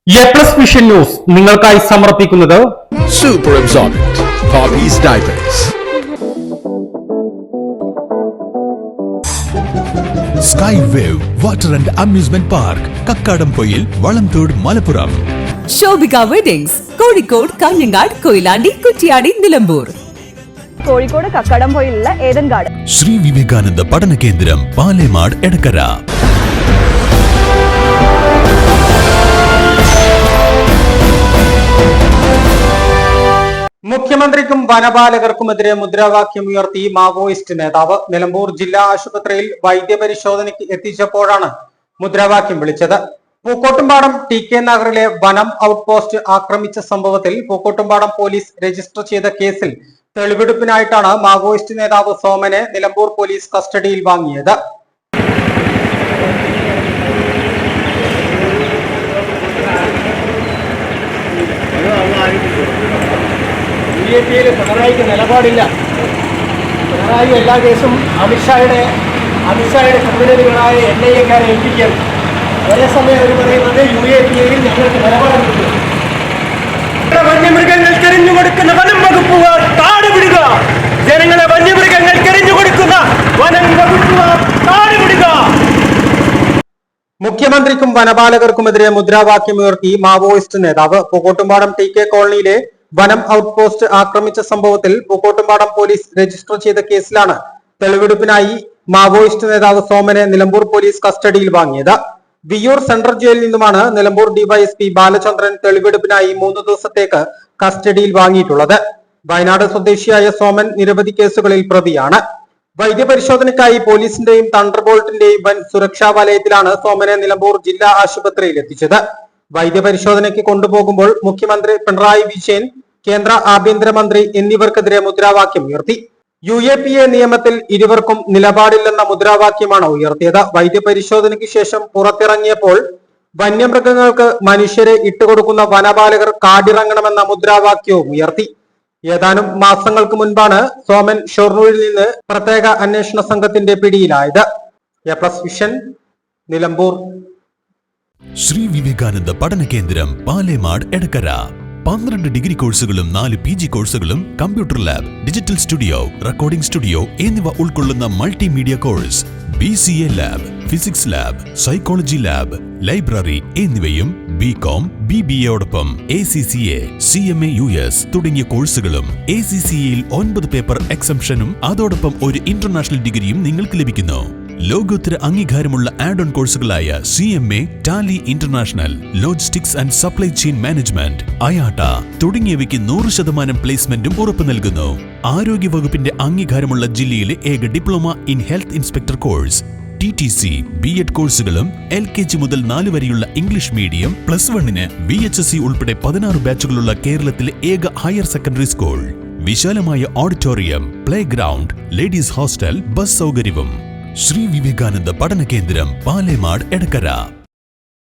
A+ vision news നിങ്ങൾക്കായി സമർപ്പിക്കുന്നത് Super Absorbent Hobbies Diapers. Sky Wave Water and Amusement Park, Kakkadampoyil, Valamthode, Malappuram. Shobhika weddings, Kozhikode, Kanhangad, Koyilandy, Kuttiady, Nilambur. Kozhikode കക്കാടംപൊയിലുള്ള Eden garden. Shri Vivekananda പഠന കേന്ദ്രം, പാലേമാട്, എടക്കര. മുഖ്യമന്ത്രിക്കും വനപാലകർക്കുമെതിരെ മുദ്രാവാക്യം ഉയർത്തി മാവോയിസ്റ്റ് നേതാവ്. നിലമ്പൂർ ജില്ലാ ആശുപത്രിയിൽ വൈദ്യപരിശോധനയ്ക്ക് എത്തിച്ചപ്പോഴാണ് മുദ്രാവാക്യം വിളിച്ചത്. പൂക്കോട്ടുംപാടം TK നഗറിലെ വനം ഔട്ട് പോസ്റ്റ് ആക്രമിച്ച സംഭവത്തിൽ പൂക്കോട്ടുംപാടം പോലീസ് രജിസ്റ്റർ ചെയ്ത കേസിൽ തെളിവെടുപ്പിനായിട്ടാണ് മാവോയിസ്റ്റ് നേതാവ് സോമനെ നിലമ്പൂർ പോലീസ് കസ്റ്റഡിയിൽ വാങ്ങിയത്. പിണറായിക്ക് നിലപാടില്ല. പിണറായി എല്ലാ കേസും അമിത്ഷായുടെ പ്രതിനിധികളായ NIA-ക്കാരെ ഏൽപ്പിക്കുകയാണ്. ഒരേ സമയം അവർ പറയുന്നത് UAPAയിൽ ഞങ്ങൾക്ക് നിലപാടുണ്ട്. വന്യമൃഗങ്ങൾക്ക് എറിഞ്ഞു കൊടുക്കുന്ന വനം വകുപ്പുകാർ താടുപിടുക. ജനങ്ങളെ വന്യമൃഗങ്ങൾക്ക് എറിഞ്ഞു കൊടുക്കുന്ന വനം വകുപ്പുകാർ താടുപിടുക. മുഖ്യമന്ത്രിക്കും വനപാലകർക്കുമെതിരെ മുദ്രാവാക്യം ഉയർത്തി മാവോയിസ്റ്റ് നേതാവ്. പൂക്കോട്ടുംപാടം TK കോളനിയിലെ വനം ഔട്ട് പോസ്റ്റ് ആക്രമിച്ച സംഭവത്തിൽ പൂക്കോട്ടുംപാടം പോലീസ് രജിസ്റ്റർ ചെയ്ത കേസിലാണ് തെളിവെടുപ്പിനായി മാവോയിസ്റ്റ് നേതാവ് സോമനെ നിലമ്പൂർ പോലീസ് കസ്റ്റഡിയിൽ വാങ്ങിയത്. വിയ്യൂർ സെൻട്രൽ ജയിലിൽ നിന്നുമാണ് നിലമ്പൂർ DYSP ബാലചന്ദ്രൻ തെളിവെടുപ്പിനായി 3 ദിവസത്തേക്ക് കസ്റ്റഡിയിൽ വാങ്ങിയിട്ടുള്ളത്. വയനാട് സ്വദേശിയായ സോമൻ നിരവധി കേസുകളിൽ പ്രതിയാണ്. വൈദ്യപരിശോധനയ്ക്കായി പോലീസിന്റെയും തണ്ടർബോൾട്ടിന്റെയും വൻ സുരക്ഷാ വലയത്തിലാണ് സോമനെ നിലമ്പൂർ ജില്ലാ ആശുപത്രിയിൽ എത്തിച്ചത്. വൈദ്യപരിശോധനയ്ക്ക് കൊണ്ടുപോകുമ്പോൾ മുഖ്യമന്ത്രി പിണറായി വിജയൻ, കേന്ദ്ര ആഭ്യന്തരമന്ത്രി എന്നിവർക്കെതിരെ മുദ്രാവാക്യം ഉയർത്തി. UAPA നിയമത്തിൽ ഇരുവർക്കും നിലപാടില്ലെന്ന മുദ്രാവാക്യമാണ് ഉയർത്തിയത്. വൈദ്യപരിശോധനയ്ക്ക് ശേഷം പുറത്തിറങ്ങിയപ്പോൾ വന്യമൃഗങ്ങൾക്ക് മനുഷ്യരെ ഇട്ടുകൊടുക്കുന്ന വനപാലകർ കാടിറങ്ങണമെന്ന മുദ്രാവാക്യവും ഉയർത്തി. ഏതാനും മാസങ്ങൾക്ക് മുൻപാണ് സോമൻ ഷൊർണൂരിൽ നിന്ന് പ്രത്യേക അന്വേഷണ സംഘത്തിന്റെ പിടിയിലായത്. എ+ വിഷൻ, നിലമ്പൂർ. ശ്രീ വിവേകാനന്ദ പഠന കേന്ദ്രം, പാലേമാട്, എടക്കര. 12 ഡിഗ്രി കോഴ്സുകളും 4 PG കോഴ്സുകളും, computer lab, digital studio, recording studio എന്നിവ ഉൾക്കൊള്ളുന്ന multimedia course, BCA lab, physics lab, psychology lab, library എന്നിവയും BCom BBAയോടൊപ്പം ACCA, CMA US തുടങ്ങിയ കോഴ്സുകളും. ACCAയിൽ 9 പേപ്പർ എക്സംഷനും അതോടൊപ്പം ഒരു ഇന്റർനാഷണൽ ഡിഗ്രിയും നിങ്ങൾക്ക് ലഭിക്കുന്നു. ലോകോത്തര അംഗീകാരമുള്ള ആഡ് ഓൺ കോഴ്സുകളായ CMA, Tally international, logistics and supply chain management, IATA തുടങ്ങിയവയ്ക്ക് 100% പ്ലേസ്മെന്റും ഉറപ്പു നൽകുന്നു. ആരോഗ്യ വകുപ്പിന്റെ അംഗീകാരമുള്ള ജില്ലയിലെ ഏക diploma in health inspector course, TTC, B.Ed കോഴ്സുകളും. LKG മുതൽ 4 വരെയുള്ള ഇംഗ്ലീഷ് മീഡിയം, +1-ന് VHSC ഉൾപ്പെടെ 16 ബാച്ചുകളുള്ള കേരളത്തിലെ ഏക ഹയർ സെക്കൻഡറി സ്കൂൾ. വിശാലമായ auditorium, play ground, ladies hostel, bus സൗകര്യവും. ശ്രീ വിവേകാനന്ദ പഠന കേന്ദ്രം, പാലേമാട്, എടക്കര.